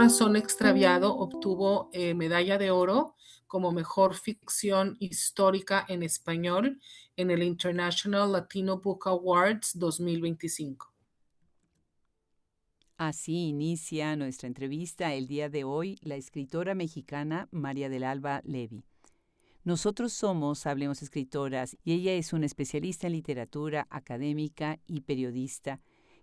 corazón extraviado obtuvo medalla de oro como mejor ficción histórica en español en el International Latino Book Awards 2025. Así inicia nuestra entrevista el día de hoy la escritora mexicana María del Alba Levy. Nosotros somos Hablemos Escritoras y ella es una especialista en literatura académica y periodista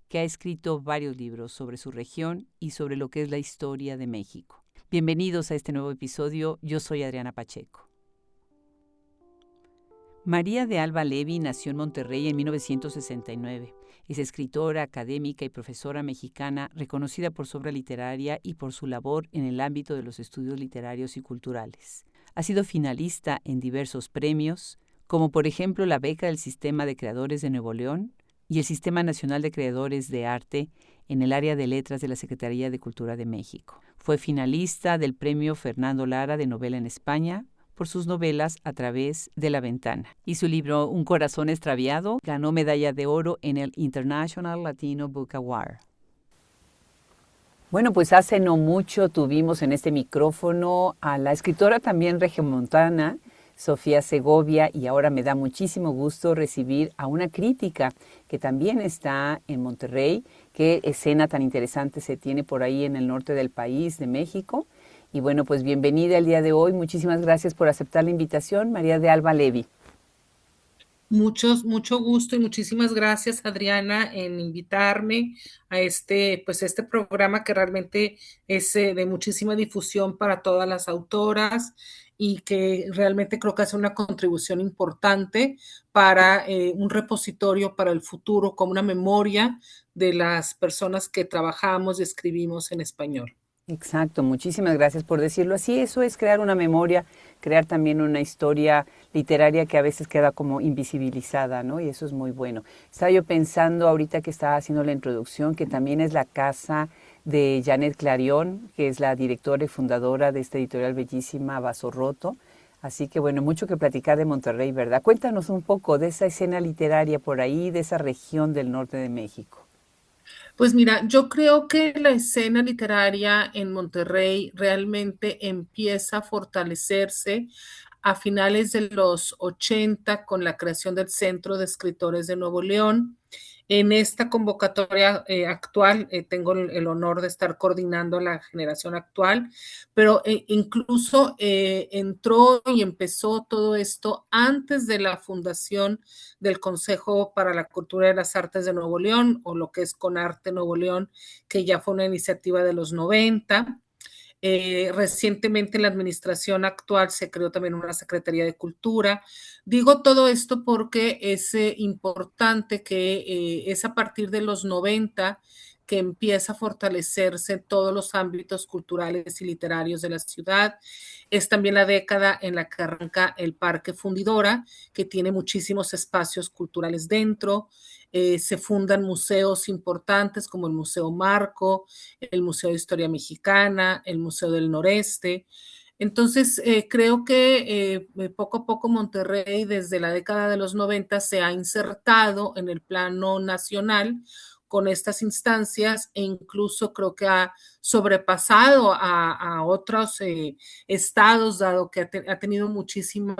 que ha escrito varios libros sobre su región y sobre lo que es la historia de México. Bienvenidos a este nuevo episodio. Yo soy Adriana Pacheco. María de Alba Levy nació en Monterrey en 1969. Es escritora, académica y profesora mexicana reconocida por su obra literaria y por su labor en el ámbito de los estudios literarios y culturales. Ha sido finalista en diversos premios, como por ejemplo la beca del Sistema de Creadores de Nuevo León y el Sistema Nacional de Creadores de Arte en el área de letras de la Secretaría de Cultura de México. Fue finalista del Premio Fernando Lara de Novela en España por sus novelas A través de la ventana. Y su libro Un corazón extraviado ganó medalla de oro en el International Latino Book Award. Bueno, pues hace no mucho tuvimos en este micrófono a la escritora también regiomontana, Sofía Segovia, y ahora me da muchísimo gusto recibir a una crítica que también está en Monterrey. Qué escena tan interesante se tiene por ahí en el norte del país, de México. Y bueno, pues bienvenida el día de hoy. Muchísimas gracias por aceptar la invitación, María de Alba Levy. Mucho gusto y muchísimas gracias, Adriana, en invitarme a este programa que realmente es de muchísima difusión para todas las autoras y que realmente creo que hace una contribución importante para un repositorio para el futuro, como una memoria de las personas que trabajamos y escribimos en español. Exacto, muchísimas gracias por decirlo así. Eso es crear una memoria, crear también una historia literaria que a veces queda como invisibilizada, ¿no? Y eso es muy bueno. Estaba yo pensando ahorita que estaba haciendo la introducción que también es la casa de Janet Clarion, que es la directora y fundadora de esta editorial bellísima Vaso Roto. Así que bueno, mucho que platicar de Monterrey, ¿verdad? Cuéntanos un poco de esa escena literaria por ahí, de esa región del norte de México. Pues mira, yo creo que la escena literaria en Monterrey realmente empieza a fortalecerse a finales de los 80 con la creación del Centro de Escritores de Nuevo León. En esta convocatoria actual tengo el honor de estar coordinando a la generación actual, pero incluso entró y empezó todo esto antes de la fundación del Consejo para la Cultura y las Artes de Nuevo León, o lo que es Conarte Nuevo León, que ya fue una iniciativa de los 90. Recientemente en la administración actual se creó también una Secretaría de Cultura. Digo todo esto porque es importante que es a partir de los 90 que empieza a fortalecerse todos los ámbitos culturales y literarios de la ciudad. Es también la década en la que arranca el Parque Fundidora, que tiene muchísimos espacios culturales dentro. Se fundan museos importantes como el Museo Marco, el Museo de Historia Mexicana, el Museo del Noreste. Entonces, creo que poco a poco Monterrey, desde la década de los 90, se ha insertado en el plano nacional con estas instancias e incluso creo que ha sobrepasado a otros estados, dado que ha tenido muchísimo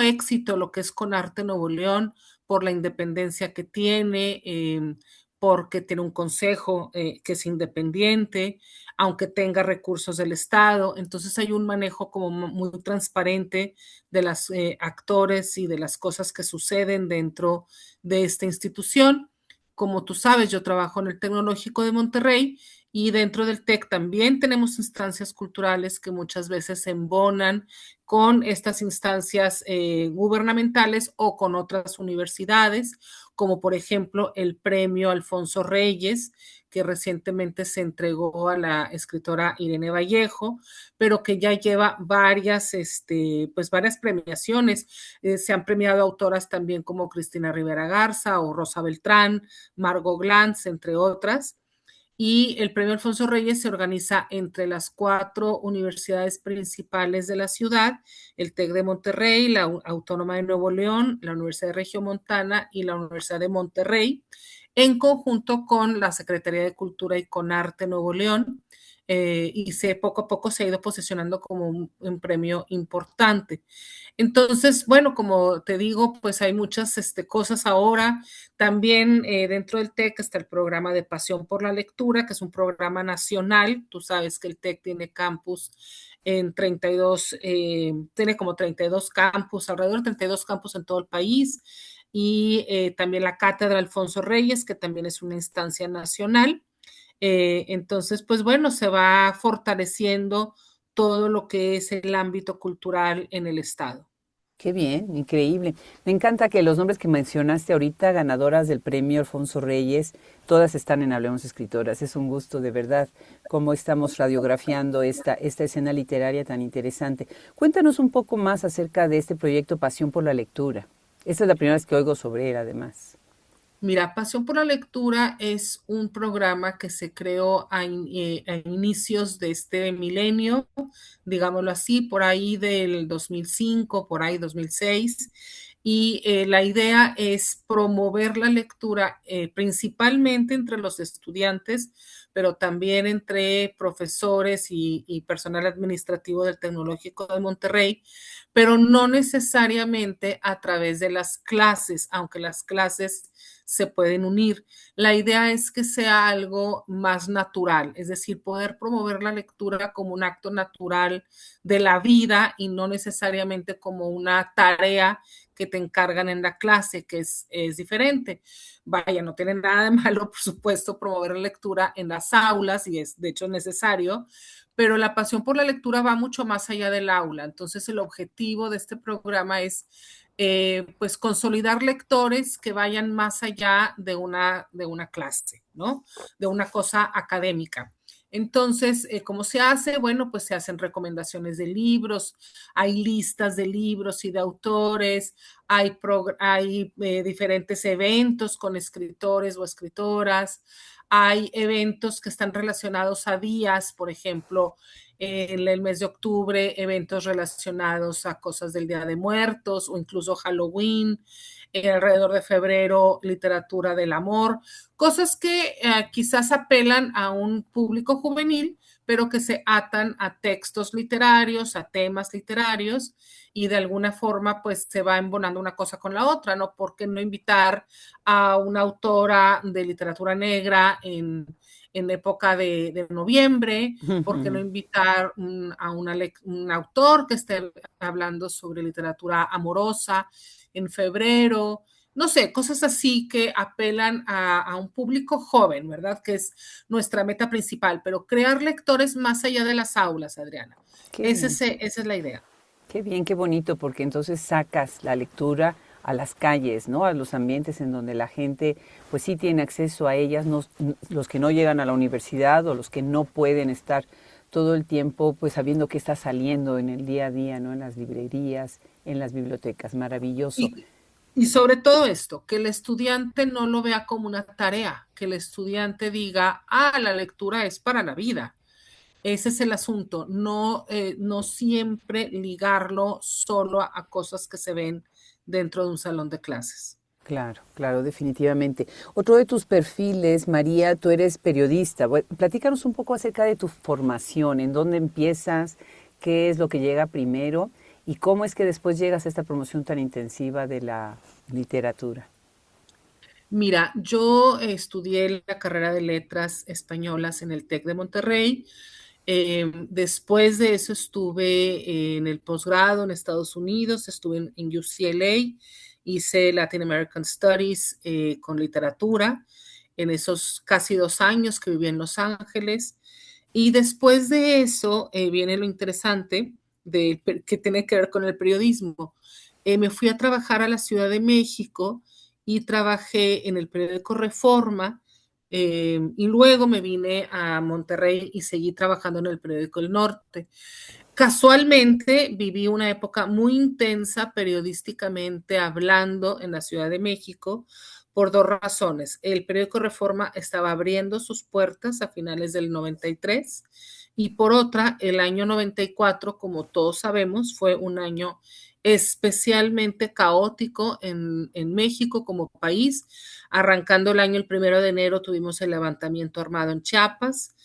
éxito lo que es Conarte Nuevo León por la independencia que tiene, porque tiene un consejo que es independiente, aunque tenga recursos del Estado. Entonces hay un manejo como muy transparente de los actores y de las cosas que suceden dentro de esta institución. Como tú sabes, yo trabajo en el Tecnológico de Monterrey y dentro del TEC también tenemos instancias culturales que muchas veces se embonan con estas instancias gubernamentales o con otras universidades, como por ejemplo el premio Alfonso Reyes, que recientemente se entregó a la escritora Irene Vallejo, pero que ya lleva varias premiaciones. Se han premiado autoras también como Cristina Rivera Garza o Rosa Beltrán, Margot Glantz, entre otras. Y el premio Alfonso Reyes se organiza entre las 4 universidades principales de la ciudad, el TEC de Monterrey, la Autónoma de Nuevo León, la Universidad de Regiomontana y la Universidad de Monterrey, en conjunto con la Secretaría de Cultura y Conarte Nuevo León. y poco a poco se ha ido posicionando como un premio importante. Entonces, bueno, como te digo, pues hay muchas cosas ahora. También dentro del TEC está el programa de Pasión por la Lectura, que es un programa nacional. Tú sabes que el TEC tiene campus en 32, tiene como 32 campus, alrededor de 32 campus en todo el país. Y también la Cátedra Alfonso Reyes, que también es una instancia nacional. Entonces, pues bueno, se va fortaleciendo todo lo que es el ámbito cultural en el Estado. Qué bien, increíble. Me encanta que los nombres que mencionaste ahorita, ganadoras del premio Alfonso Reyes, todas están en Hablemos Escritoras. Es un gusto, de verdad, cómo estamos radiografiando esta escena literaria tan interesante. Cuéntanos un poco más acerca de este proyecto Pasión por la Lectura. Esta es la primera vez que oigo sobre él, además. Mira, Pasión por la Lectura es un programa que se creó a inicios de este milenio, digámoslo así, por ahí del 2005, por ahí 2006. Y la idea es promover la lectura principalmente entre los estudiantes, pero también entre profesores y personal administrativo del Tecnológico de Monterrey, pero no necesariamente a través de las clases, aunque las clases se pueden unir. La idea es que sea algo más natural, es decir, poder promover la lectura como un acto natural de la vida y no necesariamente como una tarea que te encargan en la clase, que es diferente. Vaya, no tiene nada de malo, por supuesto, promover la lectura en las aulas y es de hecho necesario, pero la pasión por la lectura va mucho más allá del aula. Entonces, el objetivo de este programa es pues consolidar lectores que vayan más allá de una clase, ¿no? De una cosa académica. Entonces, ¿cómo se hace? Bueno, pues se hacen recomendaciones de libros, hay listas de libros y de autores, hay diferentes eventos con escritores o escritoras, hay eventos que están relacionados a días, por ejemplo, en el mes de octubre, eventos relacionados a cosas del Día de Muertos o incluso Halloween, alrededor de febrero, literatura del amor, cosas que quizás apelan a un público juvenil, pero que se atan a textos literarios, a temas literarios, y de alguna forma pues se va embonando una cosa con la otra, ¿no? ¿Por qué no invitar a una autora de literatura negra en época de noviembre? ¿Por qué no invitar un autor que esté hablando sobre literatura amorosa en febrero? No sé, cosas así que apelan a un público joven, ¿verdad? Que es nuestra meta principal, pero crear lectores más allá de las aulas, Adriana. Qué bien. Esa es la idea. Qué bien, qué bonito, porque entonces sacas la lectura a las calles, ¿no? A los ambientes en donde la gente, pues sí tiene acceso a ellas, no, los que no llegan a la universidad o los que no pueden estar todo el tiempo, pues sabiendo qué está saliendo en el día a día, ¿no? En las librerías, en las bibliotecas. Maravilloso. Y sobre todo esto, que el estudiante no lo vea como una tarea, que el estudiante diga, ah, la lectura es para la vida. Ese es el asunto, no siempre ligarlo solo a cosas que se ven dentro de un salón de clases. Claro, claro, definitivamente. Otro de tus perfiles, María, tú eres periodista. Platícanos un poco acerca de tu formación, en dónde empiezas, qué es lo que llega primero y cómo es que después llegas a esta promoción tan intensiva de la literatura. Mira, yo estudié la carrera de letras españolas en el TEC de Monterrey. Después de eso estuve en el posgrado en Estados Unidos, estuve en UCLA, hice Latin American Studies con literatura en esos casi 2 años que viví en Los Ángeles. Y después de eso viene lo interesante que tiene que ver con el periodismo. Me fui a trabajar a la Ciudad de México y trabajé en el periódico Reforma y luego me vine a Monterrey y seguí trabajando en el periódico El Norte. Casualmente viví una época muy intensa periodísticamente hablando en la Ciudad de México por dos razones. El periódico Reforma estaba abriendo sus puertas a finales del 93 y por otra, el año 94, como todos sabemos, fue un año especialmente caótico en México como país. Arrancando el año el 1 de enero tuvimos el levantamiento armado en Chiapas.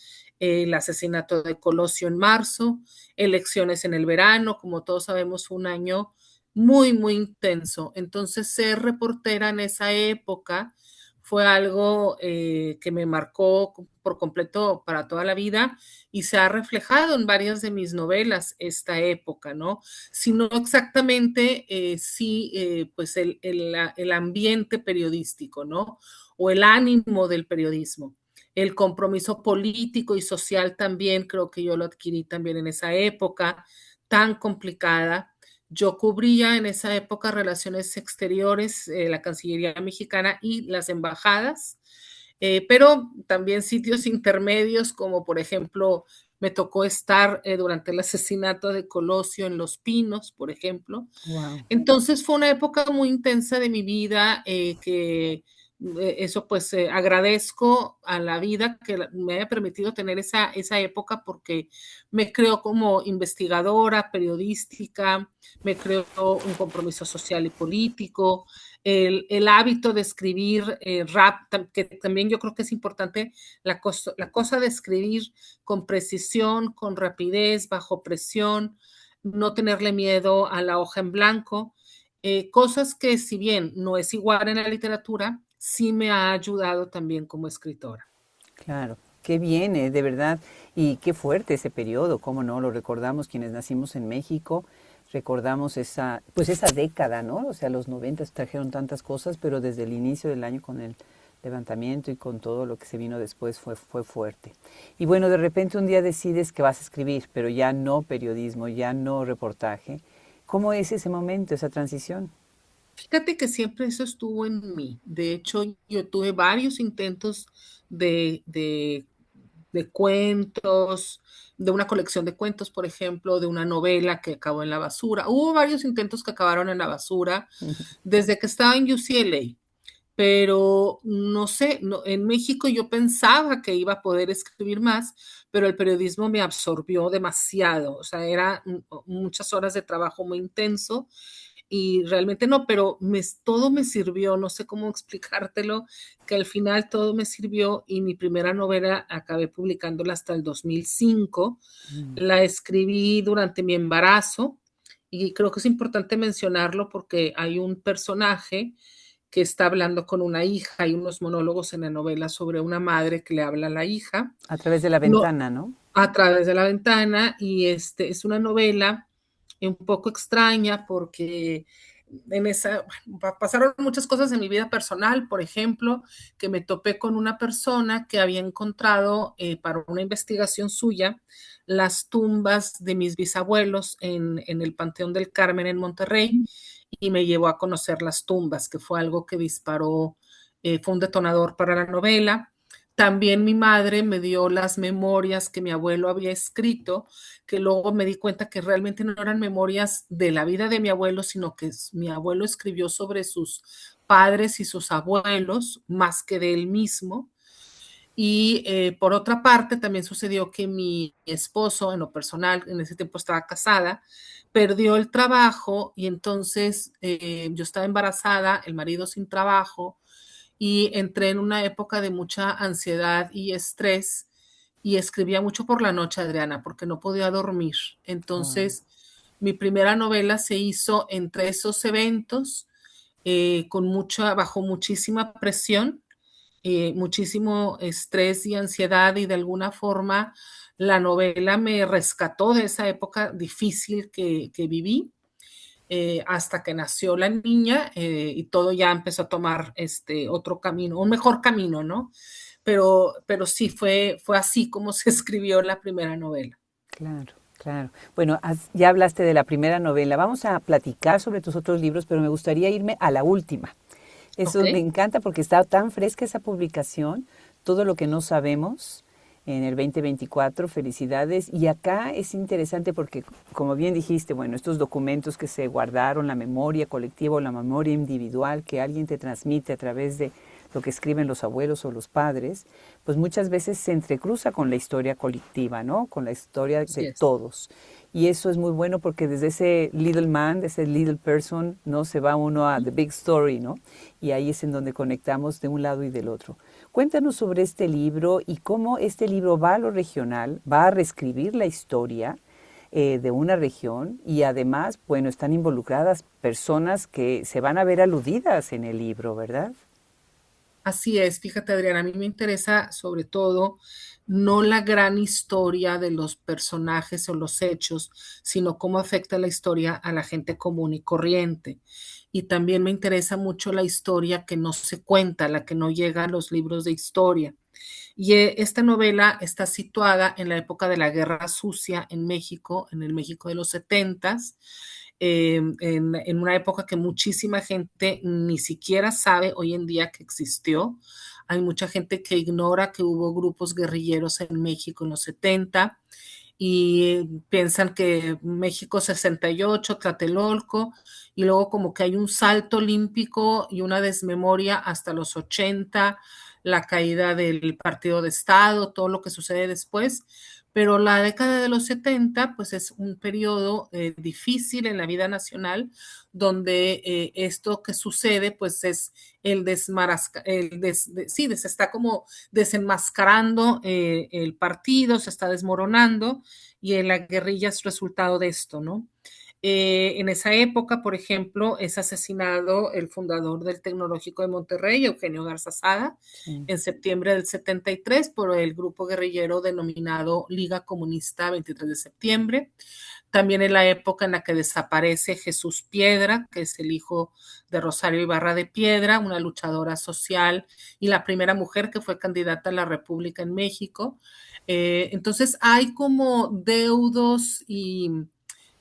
el asesinato de Colosio en marzo, elecciones en el verano, como todos sabemos, fue un año muy, muy intenso. Entonces, ser reportera en esa época fue algo que me marcó por completo para toda la vida y se ha reflejado en varias de mis novelas esta época, ¿no? Si no exactamente, sí, pues el ambiente periodístico, ¿no? O el ánimo del periodismo. El compromiso político y social también creo que yo lo adquirí también en esa época tan complicada. Yo cubría en esa época relaciones exteriores, la Cancillería mexicana y las embajadas, pero también sitios intermedios como por ejemplo me tocó estar durante el asesinato de Colosio en Los Pinos, por ejemplo. Wow. Entonces fue una época muy intensa de mi vida que eso pues agradezco a la vida que me haya permitido tener esa época porque me creó como investigadora, periodística, me creó un compromiso social y político, el hábito de escribir rap, que también yo creo que es importante, la cosa de escribir con precisión, con rapidez, bajo presión, no tenerle miedo a la hoja en blanco, cosas que si bien no es igual en la literatura, sí me ha ayudado también como escritora. Claro, qué bien, de verdad, y qué fuerte ese periodo, cómo no, lo recordamos quienes nacimos en México, recordamos esa, pues esa década, ¿no? O sea, los 90 trajeron tantas cosas, pero desde el inicio del año con el levantamiento y con todo lo que se vino después fue fuerte. Y bueno, de repente un día decides que vas a escribir, pero ya no periodismo, ya no reportaje. ¿Cómo es ese momento, esa transición? Fíjate que siempre eso estuvo en mí. De hecho, yo tuve varios intentos de, de, de cuentos, de una colección de cuentos, por ejemplo, de una novela que acabó en la basura. Hubo varios intentos que acabaron en la basura desde que estaba en UCLA, pero no sé, no, en México yo pensaba que iba a poder escribir más, pero el periodismo me absorbió demasiado, o sea, era muchas horas de trabajo muy intenso y realmente no, pero todo me sirvió, no sé cómo explicártelo, que al final todo me sirvió y mi primera novela acabé publicándola hasta el 2005, Mm. la escribí durante mi embarazo y creo que es importante mencionarlo porque hay un personaje que está hablando con una hija, hay unos monólogos en la novela sobre una madre que le habla a la hija, A través de la no, ventana, ¿no? a través de la ventana y es una novela un poco extraña porque en esa pasaron muchas cosas en mi vida personal, por ejemplo, que me topé con una persona que había encontrado para una investigación suya las tumbas de mis bisabuelos en el Panteón del Carmen en Monterrey y me llevó a conocer las tumbas, que fue algo que disparó, fue un detonador para la novela. También mi madre me dio las memorias que mi abuelo había escrito, que luego me di cuenta que realmente no eran memorias de la vida de mi abuelo, sino que mi abuelo escribió sobre sus padres y sus abuelos más que de él mismo. Y por otra parte, también sucedió que mi esposo, en lo personal, en ese tiempo estaba casada, perdió el trabajo y entonces yo estaba embarazada, el marido sin trabajo y entré en una época de mucha ansiedad y estrés y escribía mucho por la noche, Adriana, porque no podía dormir. Wow. Entonces, mi primera novela se hizo entre esos eventos, bajo muchísima presión, muchísimo estrés y ansiedad y de alguna forma la novela me rescató de esa época difícil que viví hasta que nació la niña y todo ya empezó a tomar otro camino, un mejor camino, ¿no? Pero sí, fue así como se escribió la primera novela. Claro, claro. Bueno, ya hablaste de la primera novela. Vamos a platicar sobre tus otros libros, pero me gustaría irme a la última. ¿Ok? Eso me encanta porque está tan fresca esa publicación, todo lo que no sabemos en el 2024, felicidades. Y acá es interesante porque, como bien dijiste, bueno, estos documentos que se guardaron, la memoria colectiva o la memoria individual que alguien te transmite a través de lo que escriben los abuelos o los padres, pues muchas veces se entrecruza con la historia colectiva, ¿no? Con la historia Así de es. todos. Y eso es muy bueno porque desde ese little man, de ese little person, ¿no? Se va uno a the big story, ¿no? Y ahí es en donde conectamos de un lado y del otro. Cuéntanos sobre este libro y cómo este libro va a lo regional, va a reescribir la historia de una región y además, bueno, están involucradas personas que se van a ver aludidas en el libro, ¿verdad? Así es, fíjate Adriana, a mí me interesa sobre todo no la gran historia de los personajes o los hechos, sino cómo afecta la historia a la gente común y corriente. Y también me interesa mucho la historia que no se cuenta, la que no llega a los libros de historia. Y esta novela está situada en la época de la Guerra Sucia en México, en el México de los setentas, en una época que muchísima gente ni siquiera sabe hoy en día que existió. Hay mucha gente que ignora que hubo grupos guerrilleros en México en los 70 y piensan que México 68, Tlatelolco, y luego como que hay un salto olímpico y una desmemoria hasta los 80, la caída del partido de Estado, todo lo que sucede después. Pero la década de los 70, pues es un periodo difícil en la vida nacional, donde esto que sucede, pues es el desmarasca, sí, se está como desenmascarando el partido, se está desmoronando y la guerrilla es resultado de esto, ¿no? En esa época, por ejemplo, es asesinado el fundador del Tecnológico de Monterrey, Eugenio Garza Sada, Sí. en septiembre del 73 por el grupo guerrillero denominado Liga Comunista 23 de septiembre. También en la época en la que desaparece Jesús Piedra, que es el hijo de Rosario Ibarra de Piedra, una luchadora social y la primera mujer que fue candidata a la República en México. Entonces hay como deudos y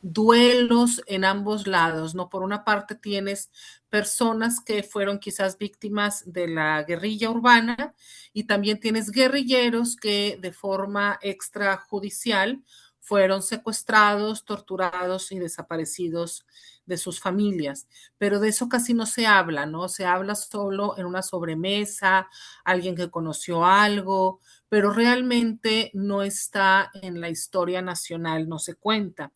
duelos en ambos lados, ¿no? Por una parte tienes personas que fueron quizás víctimas de la guerrilla urbana y también tienes guerrilleros que de forma extrajudicial fueron secuestrados, torturados y desaparecidos de sus familias. Pero de eso casi no se habla, ¿no? Se habla solo en una sobremesa, alguien que conoció algo, pero realmente no está en la historia nacional, no se cuenta.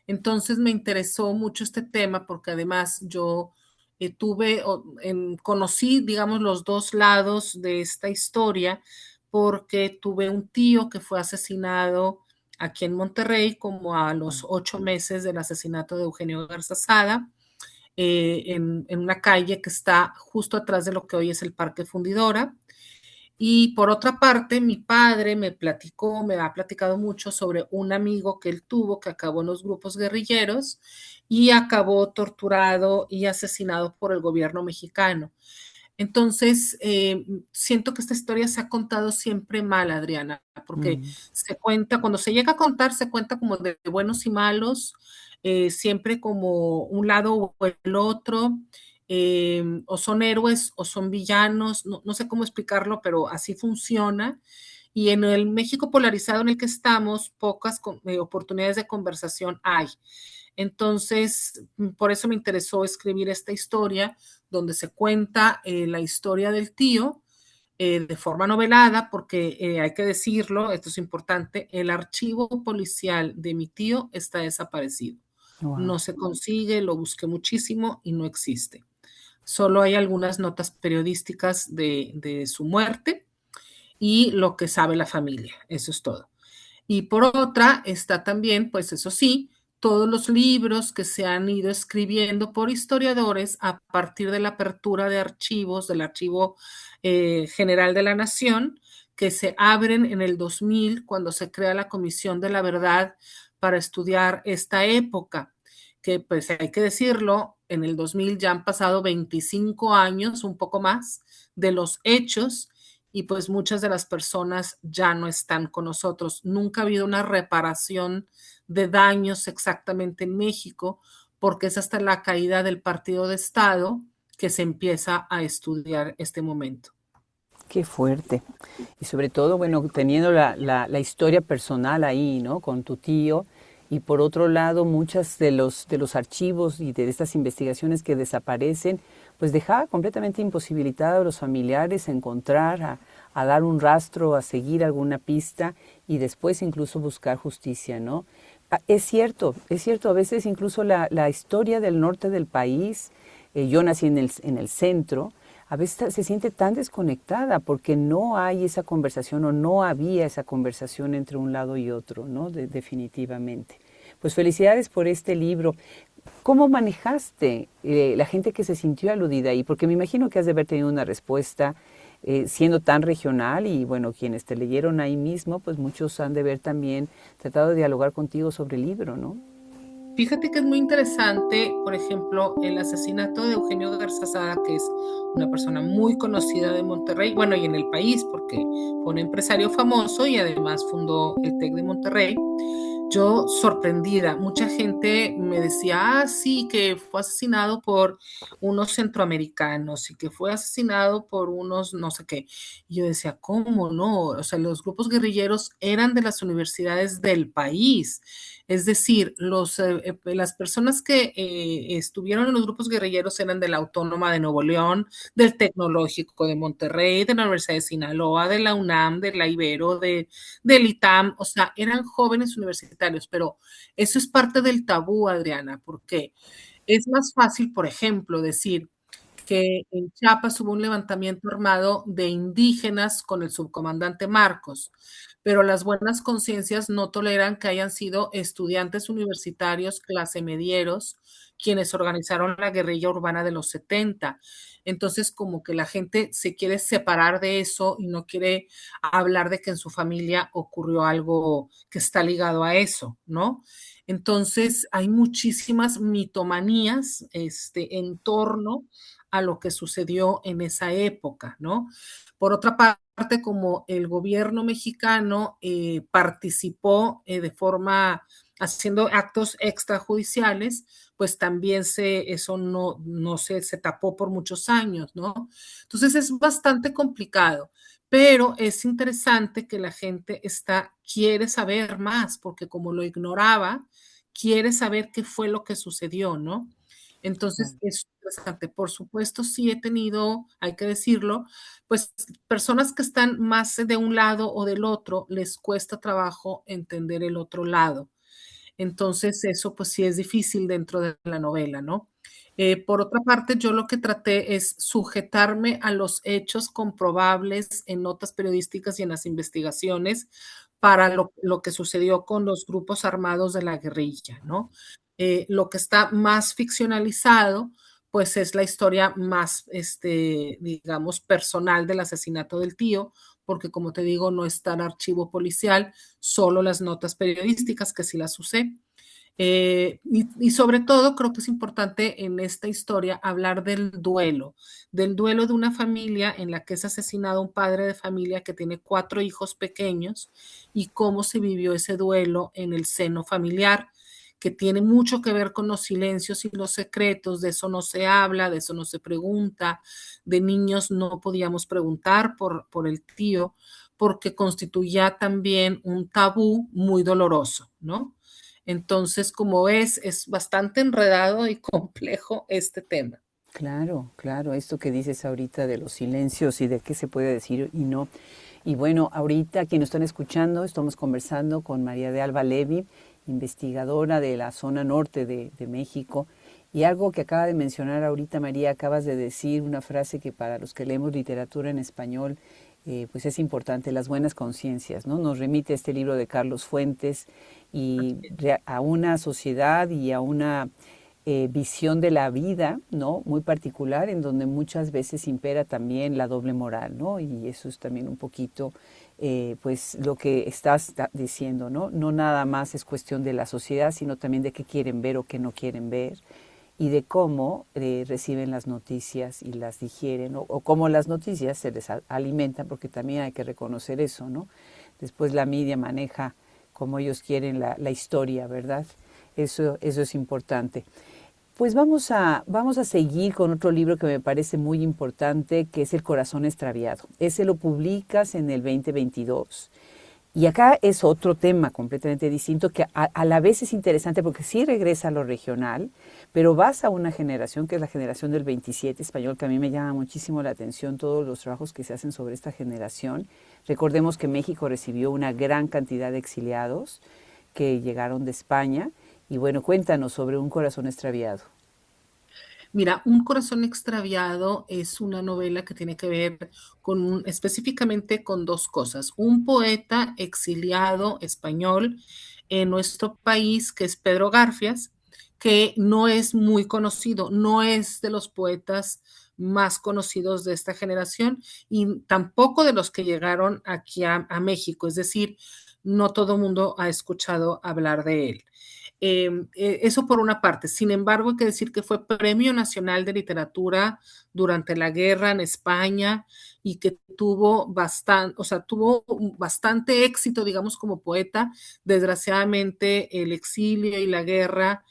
Entonces me interesó mucho este tema porque además yo conocí, digamos, los dos lados de esta historia porque tuve un tío que fue asesinado aquí en Monterrey como a los 8 meses del asesinato de Eugenio Garza Sada, en una calle que está justo atrás de lo que hoy es el Parque Fundidora. Y por otra parte, mi padre me ha platicado mucho sobre un amigo que él tuvo que acabó en los grupos guerrilleros y acabó torturado y asesinado por el gobierno mexicano. Entonces, siento que esta historia se ha contado siempre mal, Adriana, porque Mm. se cuenta, cuando se llega a contar, se cuenta como de buenos y malos, siempre como un lado o el otro, o son héroes o son villanos, no sé cómo explicarlo, pero así funciona. Y en el México polarizado en el que estamos, pocas oportunidades de conversación hay. Entonces, por eso me interesó escribir esta historia, donde se cuenta la historia del tío de forma novelada, porque hay que decirlo, esto es importante, el archivo policial de mi tío está desaparecido. Wow. No se consigue, lo busqué muchísimo y no existe. Solo hay algunas notas periodísticas de su muerte y lo que sabe la familia, eso es todo. Y por otra está también, pues eso sí, todos los libros que se han ido escribiendo por historiadores a partir de la apertura de archivos del Archivo General de la Nación, que se abren en el 2000 cuando se crea la Comisión de la Verdad para estudiar esta época, que pues hay que decirlo, en el 2000 ya han pasado 25 años, un poco más, de los hechos y pues muchas de las personas ya no están con nosotros. Nunca ha habido una reparación de daños exactamente en México, porque es hasta la caída del partido de Estado que se empieza a estudiar este momento. Qué fuerte. Y sobre todo, bueno, teniendo la historia personal ahí, ¿no? Con tu tío. Y por otro lado, muchas de los archivos y de estas investigaciones que desaparecen, pues dejaba completamente imposibilitado a los familiares a encontrar, a dar un rastro, a seguir alguna pista y después incluso buscar justicia, ¿no? Es cierto, a veces incluso la historia del norte del país, yo nací en el centro, a veces se siente tan desconectada porque no hay esa conversación o no había esa conversación entre un lado y otro, ¿no? Definitivamente. Pues felicidades por este libro. ¿Cómo manejaste la gente que se sintió aludida ahí? Porque me imagino que has de haber tenido una respuesta siendo tan regional y bueno, quienes te leyeron ahí mismo, pues muchos han de haber también tratado de dialogar contigo sobre el libro, ¿no? Fíjate que es muy interesante, por ejemplo, el asesinato de Eugenio Garzazada, que es una persona muy conocida de Monterrey, bueno, y en el país, porque fue un empresario famoso y además fundó el TEC de Monterrey. Yo sorprendida, mucha gente me decía, sí, que fue asesinado por unos centroamericanos y que fue asesinado por unos no sé qué. Y yo decía, ¿cómo no? O sea, los grupos guerrilleros eran de las universidades del país. Es decir, las personas que estuvieron en los grupos guerrilleros eran de la Autónoma de Nuevo León, del Tecnológico de Monterrey, de la Universidad de Sinaloa, de la UNAM, de la Ibero, del ITAM, o sea, eran jóvenes universitarios, pero eso es parte del tabú, Adriana, porque es más fácil, por ejemplo, decir que en Chiapas hubo un levantamiento armado de indígenas con el subcomandante Marcos, pero las buenas conciencias no toleran que hayan sido estudiantes universitarios clase medieros quienes organizaron la guerrilla urbana de los 70. Entonces, como que la gente se quiere separar de eso y no quiere hablar de que en su familia ocurrió algo que está ligado a eso, ¿no? Entonces, hay muchísimas mitomanías en torno a lo que sucedió en esa época, ¿no? Por otra parte, como el gobierno mexicano participó de forma haciendo actos extrajudiciales, pues también eso no se tapó por muchos años, ¿no? Entonces es bastante complicado, pero es interesante que la gente quiere saber más, porque como lo ignoraba, quiere saber qué fue lo que sucedió, ¿no? Entonces Claro. es interesante. Por supuesto, sí he tenido, hay que decirlo, pues personas que están más de un lado o del otro, les cuesta trabajo entender el otro lado. Entonces, eso pues sí es difícil dentro de la novela, ¿no? Por otra parte, yo lo que traté es sujetarme a los hechos comprobables en notas periodísticas y en las investigaciones para lo que sucedió con los grupos armados de la guerrilla, ¿no? Lo que está más ficcionalizado, pues es la historia más, digamos, personal del asesinato del tío, porque como te digo, no está el archivo policial, solo las notas periodísticas que sí las usé. Y sobre todo creo que es importante en esta historia hablar del duelo de una familia en la que es asesinado un padre de familia que tiene 4 hijos pequeños y cómo se vivió ese duelo en el seno familiar, que tiene mucho que ver con los silencios y los secretos, de eso no se habla, de eso no se pregunta, de niños no podíamos preguntar por el tío, porque constituía también un tabú muy doloroso, ¿no? Entonces, como ves, es bastante enredado y complejo este tema. Claro, claro, esto que dices ahorita de los silencios y de qué se puede decir y no. Y bueno, ahorita quienes están escuchando, estamos conversando con María de Alba Levi, investigadora de la zona norte de México. Y algo que acaba de mencionar ahorita, María, acabas de decir una frase que para los que leemos literatura en español, pues es importante, las buenas conciencias, ¿no? Nos remite este libro de Carlos Fuentes y a una sociedad y a una visión de la vida, ¿no? Muy particular, en donde muchas veces impera también la doble moral, ¿no? Y eso es también un poquito, pues, lo que estás diciendo, ¿no? No nada más es cuestión de la sociedad, sino también de qué quieren ver o qué no quieren ver y de cómo reciben las noticias y las digieren, o cómo las noticias se les alimentan, porque también hay que reconocer eso, ¿no? Después la media maneja como ellos quieren la historia, ¿verdad? Eso es importante. Pues vamos a seguir con otro libro que me parece muy importante, que es El corazón extraviado. Ese lo publicas en el 2022 Y acá es otro tema completamente distinto que a la vez es interesante porque sí regresa a lo regional, pero vas a una generación que es la generación del 27 español, que a mí me llama muchísimo la atención todos los trabajos que se hacen sobre esta generación. Recordemos que México recibió una gran cantidad de exiliados que llegaron de España. Y bueno, cuéntanos sobre Un corazón extraviado. Mira, Un corazón extraviado es una novela que tiene que ver específicamente con dos cosas. Un poeta exiliado español en nuestro país, que es Pedro Garfias, que no es muy conocido, no es de los poetas más conocidos de esta generación y tampoco de los que llegaron aquí a México. Es decir, no todo el mundo ha escuchado hablar de él. Eso por una parte. Sin embargo, hay que decir que fue Premio Nacional de Literatura durante la guerra en España y que tuvo bastante éxito, digamos, como poeta. Desgraciadamente, el exilio y la guerra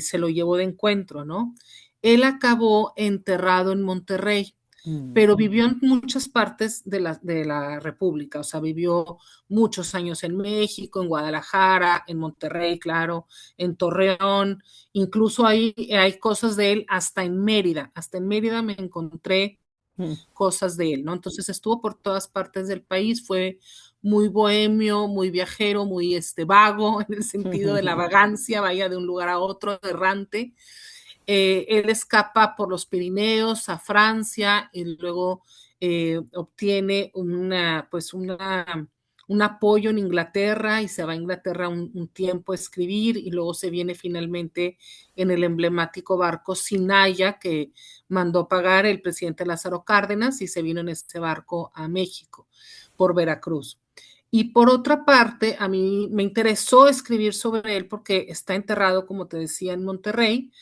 se lo llevó de encuentro, ¿no? Él acabó enterrado en Monterrey, Mm, pero vivió en muchas partes de la República, o sea, vivió muchos años en México, en Guadalajara, en Monterrey, claro, en Torreón, incluso hay cosas de él hasta en Mérida me encontré mm, cosas de él, ¿no? Entonces estuvo por todas partes del país, fue muy bohemio, muy viajero, muy vago, en el sentido de la vagancia, vaya de un lugar a otro, errante. Él escapa por los Pirineos a Francia y luego obtiene un apoyo en Inglaterra y se va a Inglaterra un tiempo a escribir y luego se viene finalmente en el emblemático barco Sinaya que mandó pagar el presidente Lázaro Cárdenas y se vino en este barco a México por Veracruz. Y por otra parte, a mí me interesó escribir sobre él porque está enterrado, como te decía, en Monterrey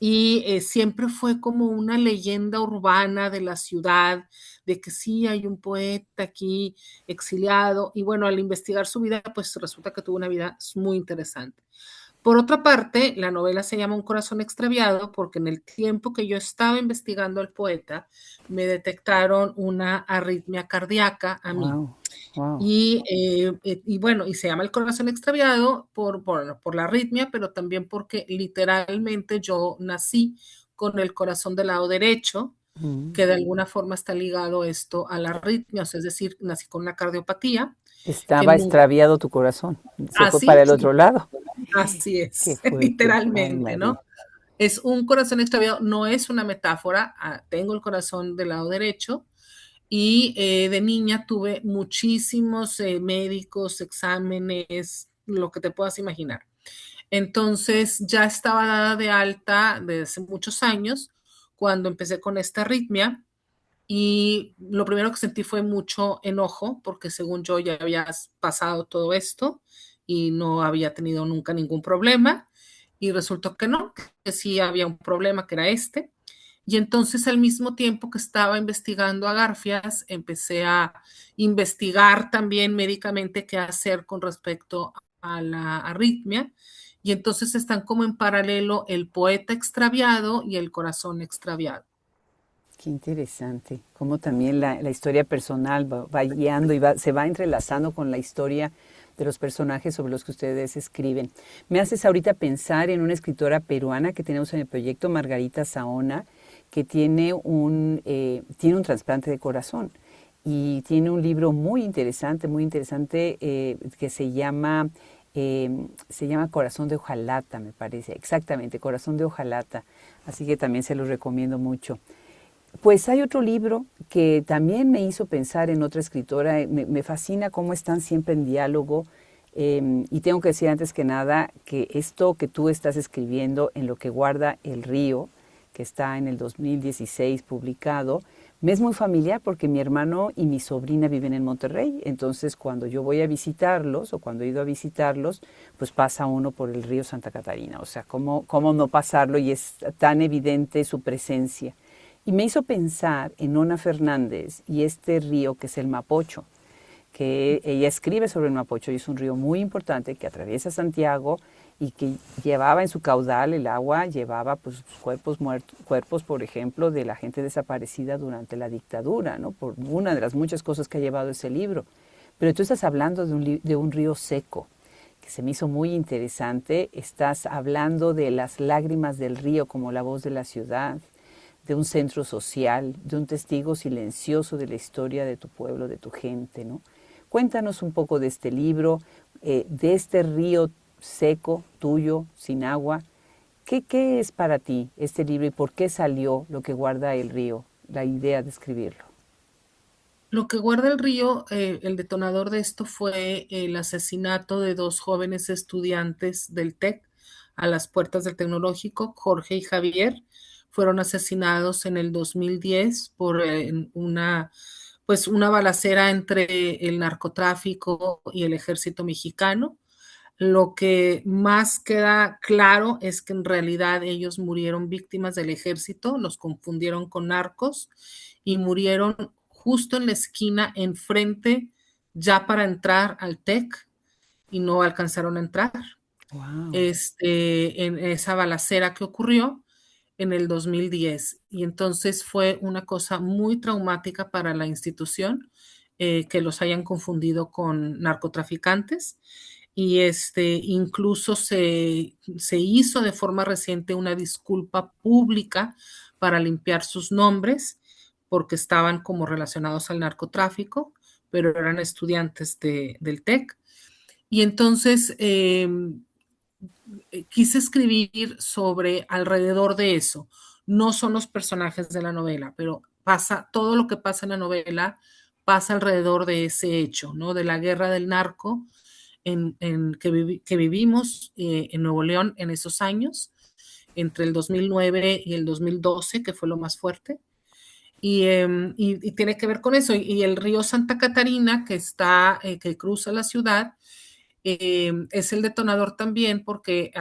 y siempre fue como una leyenda urbana de la ciudad, de que sí hay un poeta aquí exiliado. Y bueno, al investigar su vida, pues resulta que tuvo una vida muy interesante. Por otra parte, la novela se llama Un corazón extraviado porque en el tiempo que yo estaba investigando al poeta, me detectaron una arritmia cardíaca a mí. wow, wow. Y bueno, y se llama El corazón extraviado por la arritmia, pero también porque literalmente yo nací con el corazón del lado derecho, Mm. que de alguna forma está ligado esto a la arritmia, o sea, es decir, nací con una cardiopatía que Estaba nunca, extraviado tu corazón. Se fue para así, el otro lado. así Qué es, fuerte. Ay, literalmente, María. ¿no? Es un corazón extraviado, no es una metáfora, tengo el corazón del lado derecho, y de niña tuve muchísimos médicos, exámenes, lo que te puedas imaginar. Entonces ya estaba dada de alta desde hace muchos años cuando empecé con esta arritmia y lo primero que sentí fue mucho enojo porque según yo ya había pasado todo esto y no había tenido nunca ningún problema y resultó que no, que sí había un problema que era este. Y entonces al mismo tiempo que estaba investigando a Garfias, empecé a investigar también médicamente qué hacer con respecto a la arritmia. Y entonces están como en paralelo el poeta extraviado y el corazón extraviado. Qué interesante. Cómo también la historia personal va guiando y se va entrelazando con la historia de los personajes sobre los que ustedes escriben. Me haces ahorita pensar en una escritora peruana que tenemos en el proyecto, Margarita Saona, que tiene un trasplante de corazón y tiene un libro muy interesante que se llama Corazón de Hojalata, me parece, exactamente, Corazón de Hojalata. Así que también se los recomiendo mucho. Pues hay otro libro que también me hizo pensar en otra escritora. Me fascina cómo están siempre en diálogo. Y tengo que decir antes que nada que esto que tú estás escribiendo en Lo que guarda el río, que está en el 2016 publicado, me es muy familiar porque mi hermano y mi sobrina viven en Monterrey. Entonces, cuando yo voy a visitarlos o cuando he ido a visitarlos, pues pasa uno por el río Santa Catarina. O sea, ¿cómo no pasarlo? Y es tan evidente su presencia. Y me hizo pensar en Nona Fernández y este río que es el Mapocho, que ella escribe sobre el Mapocho y es un río muy importante que atraviesa Santiago y que llevaba en su caudal el agua, llevaba pues cuerpos muertos, cuerpos por ejemplo de la gente desaparecida durante la dictadura, ¿no? Por una de las muchas cosas que ha llevado ese libro. Pero tú estás hablando de un río seco, que se me hizo muy interesante. Estás hablando de las lágrimas del río como la voz de la ciudad, de un centro social, de un testigo silencioso de la historia de tu pueblo, de tu gente, ¿no? Cuéntanos un poco de este libro, de este río seco, tuyo, sin agua. ¿Qué es para ti este libro y por qué salió Lo que guarda el río, la idea de escribirlo? Lo que guarda el río, el detonador de esto fue el asesinato de dos jóvenes estudiantes del TEC a las puertas del tecnológico, Jorge y Javier. Fueron asesinados en el 2010 por una balacera entre el narcotráfico y el ejército mexicano. Lo que más queda claro es que en realidad ellos murieron víctimas del ejército, los confundieron con narcos y murieron justo en la esquina enfrente ya para entrar al TEC y no alcanzaron a entrar. Wow. En esa balacera que ocurrió en el 2010. Y entonces fue una cosa muy traumática para la institución que los hayan confundido con narcotraficantes. Y incluso se hizo de forma reciente una disculpa pública para limpiar sus nombres porque estaban como relacionados al narcotráfico, pero eran estudiantes del TEC. Y entonces quise escribir sobre alrededor de eso. No son los personajes de la novela, pero pasa todo lo que pasa en la novela pasa alrededor de ese hecho, ¿no? De la guerra del narco que vivimos en Nuevo León en esos años, entre el 2009 y el 2012, que fue lo más fuerte. Y tiene que ver con eso. Y el río Santa Catarina, que cruza la ciudad, es el detonador también porque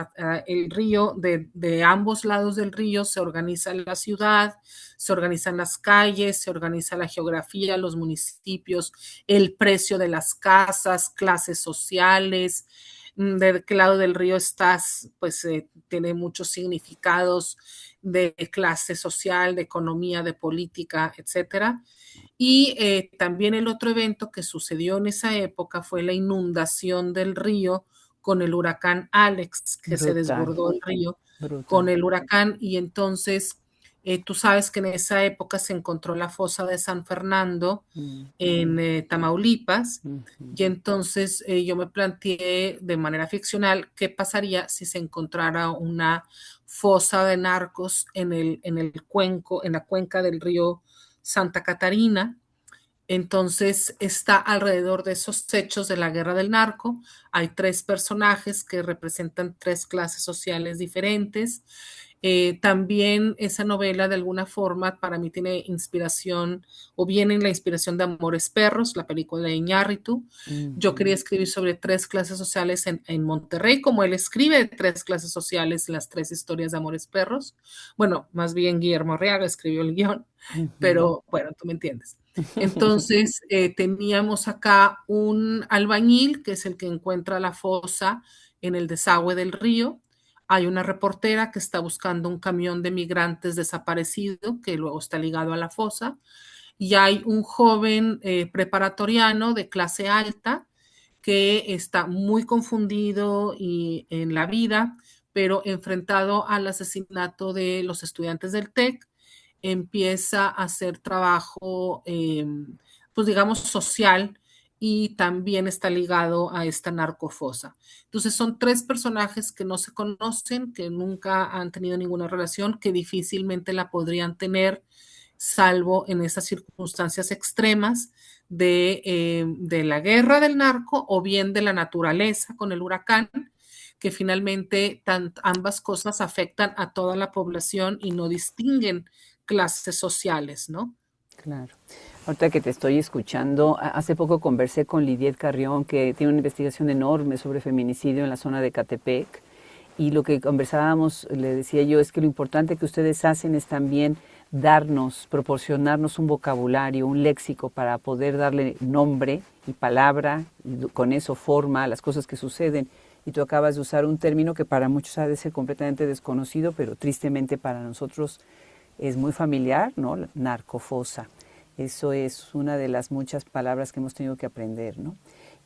el río, de ambos lados del río se organiza la ciudad, se organizan las calles, se organiza la geografía, los municipios, el precio de las casas, clases sociales, de qué lado del río estás, pues tiene muchos significados de clase social, de economía, de política, etcétera. Y también el otro evento que sucedió en esa época fue la inundación del río con el huracán Alex, que se Brutal, desbordó el río con brutal. el huracán. Y entonces tú sabes que en esa época se encontró la fosa de San Fernando Mm, en Tamaulipas. ujú. Y entonces yo me planteé de manera ficcional qué pasaría si se encontrara una fosa de narcos en el cuenco, en la cuenca del río Santa Catarina. Entonces está alrededor de esos hechos de la guerra del narco. Hay tres personajes que representan tres clases sociales diferentes. También esa novela de alguna forma para mí tiene inspiración o viene en la inspiración de Amores Perros, la película de Iñárritu. Yo quería Ujú. escribir sobre tres clases sociales en Monterrey, como él escribe de tres clases sociales, las tres historias de Amores Perros. Bueno, más bien Guillermo Arriaga escribió el guión, Ujú. pero bueno, tú me entiendes. Entonces, teníamos acá un albañil, que es el que encuentra la fosa en el desagüe del río. Hay una reportera que está buscando un camión de migrantes desaparecido, que luego está ligado a la fosa. Y hay un joven preparatoriano de clase alta que está muy confundido en la vida, pero enfrentado al asesinato de los estudiantes del TEC empieza a hacer trabajo, pues digamos, social y también está ligado a esta narcofosa. Entonces son tres personajes que no se conocen, que nunca han tenido ninguna relación, que difícilmente la podrían tener, salvo en esas circunstancias extremas de la guerra del narco o bien de la naturaleza con el huracán, que finalmente ambas cosas afectan a toda la población y no distinguen clases sociales, ¿no? Claro. Ahorita que te estoy escuchando, hace poco conversé con Lidiet Carrión, que tiene una investigación enorme sobre feminicidio en la zona de Catepec, y lo que conversábamos, le decía yo, es que lo importante que ustedes hacen es también proporcionarnos un vocabulario, un léxico para poder darle nombre y palabra, y con eso forma a las cosas que suceden. Y tú acabas de usar un término que para muchos ha de ser completamente desconocido, pero tristemente para nosotros es muy familiar, ¿no? Narcofosa. Eso es una de las muchas palabras que hemos tenido que aprender, ¿no?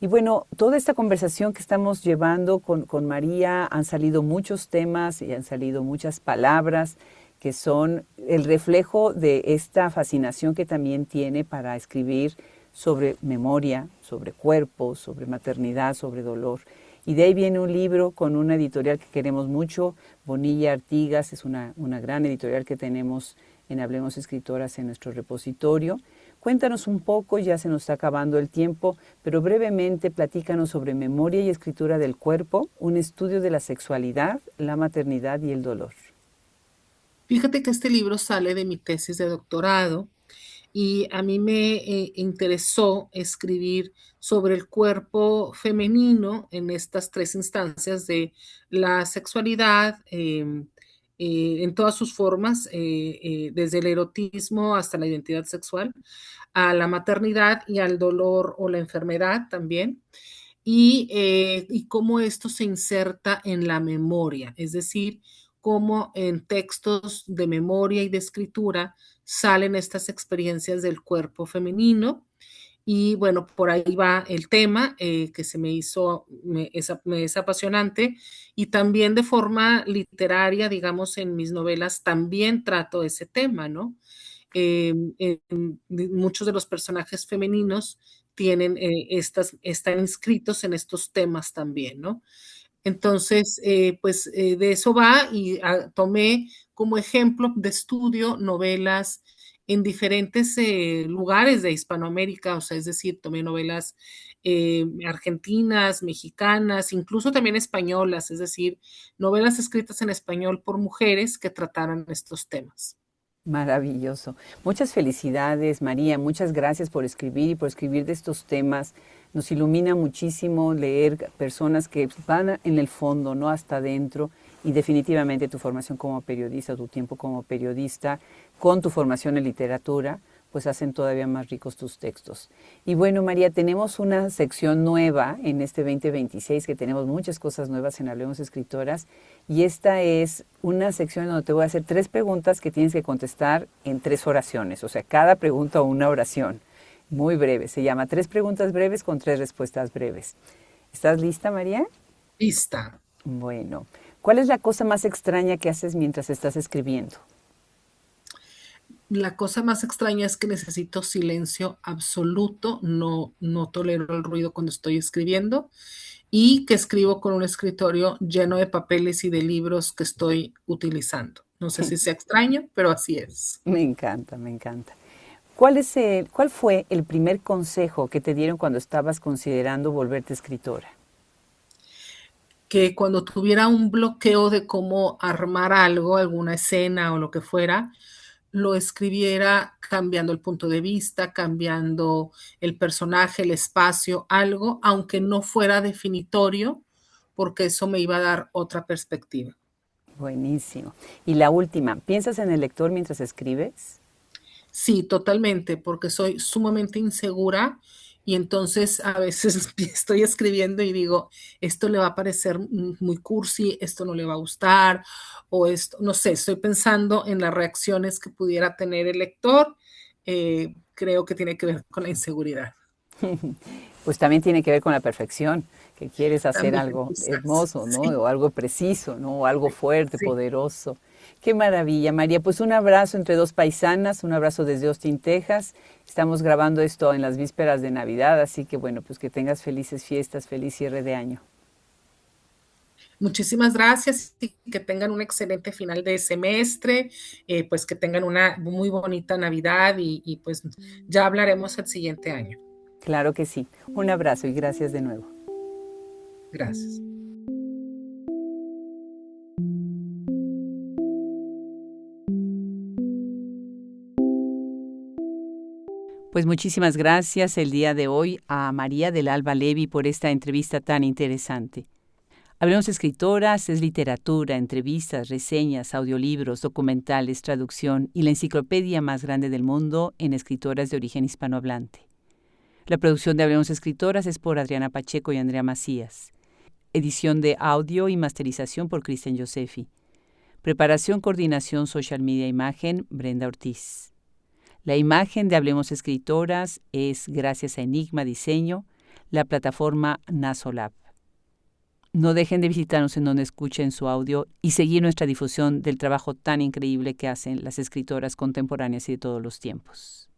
Y bueno, toda esta conversación que estamos llevando con María, han salido muchos temas y han salido muchas palabras que son el reflejo de esta fascinación que también tiene para escribir sobre memoria, sobre cuerpo, sobre maternidad, sobre dolor. Y de ahí viene un libro con una editorial que queremos mucho, Bonilla Artigas, es una gran editorial que tenemos en Hablemos Escritoras en nuestro repositorio. Cuéntanos un poco, ya se nos está acabando el tiempo, pero brevemente platícanos sobre memoria y escritura del cuerpo, un estudio de la sexualidad, la maternidad y el dolor. Fíjate que este libro sale de mi tesis de doctorado y a mí me interesó escribir sobre el cuerpo femenino en estas tres instancias de la sexualidad, en todas sus formas, desde el erotismo hasta la identidad sexual, a la maternidad y al dolor o la enfermedad también. Y cómo esto se inserta en la memoria, es decir, cómo en textos de memoria y de escritura salen estas experiencias del cuerpo femenino. Y bueno, por ahí va el tema que se me hizo, me es apasionante. Y también de forma literaria, digamos, en mis novelas también trato ese tema, ¿no? Muchos de los personajes femeninos tienen están inscritos en estos temas también, ¿no? Entonces, pues de eso va y tomé como ejemplo de estudio novelas en diferentes lugares de Hispanoamérica, o sea, es decir, tomé novelas argentinas, mexicanas, incluso también españolas, es decir, novelas escritas en español por mujeres que trataran estos temas. Maravilloso. Muchas felicidades, María. Muchas gracias por escribir y por escribir de estos temas. Nos ilumina muchísimo leer personas que van en el fondo, no hasta adentro. Y definitivamente tu formación como periodista, tu tiempo como periodista, con tu formación en literatura, pues hacen todavía más ricos tus textos. Y bueno, María, tenemos una sección nueva en este 2026, que tenemos muchas cosas nuevas en Hablemos Escritoras, y esta es una sección donde te voy a hacer 3 preguntas que tienes que contestar en 3 oraciones, o sea, cada pregunta una oración, muy breve. Se llama 3 preguntas breves con 3 respuestas breves. ¿Estás lista, María? Lista. Bueno, ¿cuál es la cosa más extraña que haces mientras estás escribiendo? La cosa más extraña es que necesito silencio absoluto, no tolero el ruido cuando estoy escribiendo y que escribo con un escritorio lleno de papeles y de libros que estoy utilizando. No sé si sea extraño, pero así es. Me encanta, me encanta. ¿Cuál fue el primer consejo que te dieron cuando estabas considerando volverte escritora? Que cuando tuviera un bloqueo de cómo armar algo, alguna escena o lo que fuera, lo escribiera cambiando el punto de vista, cambiando el personaje, el espacio, algo, aunque no fuera definitorio, porque eso me iba a dar otra perspectiva. Buenísimo. Y la última, ¿piensas en el lector mientras escribes? Sí, totalmente, porque soy sumamente insegura y entonces a veces estoy escribiendo y digo, esto le va a parecer muy cursi, esto no le va a gustar, o esto, no sé, estoy pensando en las reacciones que pudiera tener el lector. Creo que tiene que ver con la inseguridad. Pues también tiene que ver con la perfección, que quieres hacer También, algo quizás. hermoso, ¿no? Sí, O algo preciso, ¿no? O algo fuerte, sí. poderoso. Qué maravilla, María. Pues un abrazo entre dos paisanas, un abrazo desde Austin, Texas. Estamos grabando esto en las vísperas de Navidad, así que bueno, pues que tengas felices fiestas, feliz cierre de año. Muchísimas gracias y que tengan un excelente final de semestre, pues que tengan una muy bonita Navidad y pues ya hablaremos el siguiente año. Claro que sí. Un abrazo y gracias de nuevo. Gracias. Pues muchísimas gracias el día de hoy a María del Alba Levy por esta entrevista tan interesante. Hablemos Escritoras es literatura, entrevistas, reseñas, audiolibros, documentales, traducción y la enciclopedia más grande del mundo en escritoras de origen hispanohablante. La producción de Hablemos Escritoras es por Adriana Pacheco y Andrea Macías. Edición de audio y masterización por Cristian Josefi. Preparación, coordinación, social media, imagen, Brenda Ortiz. La imagen de Hablemos Escritoras es gracias a Enigma Diseño, la plataforma Nasolab. No dejen de visitarnos en donde escuchen su audio y seguir nuestra difusión del trabajo tan increíble que hacen las escritoras contemporáneas y de todos los tiempos.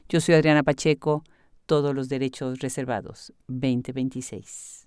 Yo soy Adriana Pacheco, todos los derechos reservados, 2026.